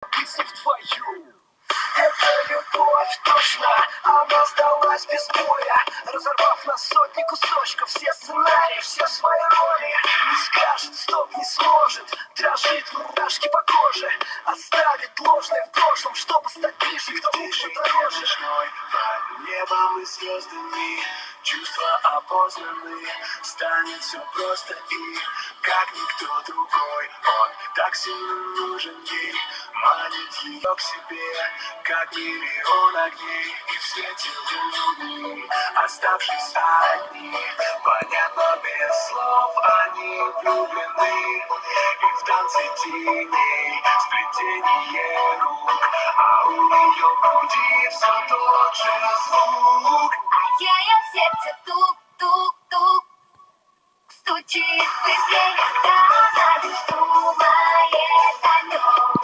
влюбиться в твою. Это любовь точно, она сдалась без боя, разорвав на сотни кусочков все сценарии, все свои роли. Не скажет стоп, не сможет, дрожит мурашки по коже, оставит ложное в прошлом, чтобы стать ближе к тому, что дороже. Под небом и звездами чувства опознаны, станет все просто и как никто другой. Он так сильно нужен ей, манит ее к себе, как миллион огней, и в свете луны, оставшись одни, понятно без слов, они влюблены, и в танце теней, сплетение рук, а у нее в груди все тот же звук. А ее сердце тук-тук-тук стучит быстрее, когда она лишь думает о нем.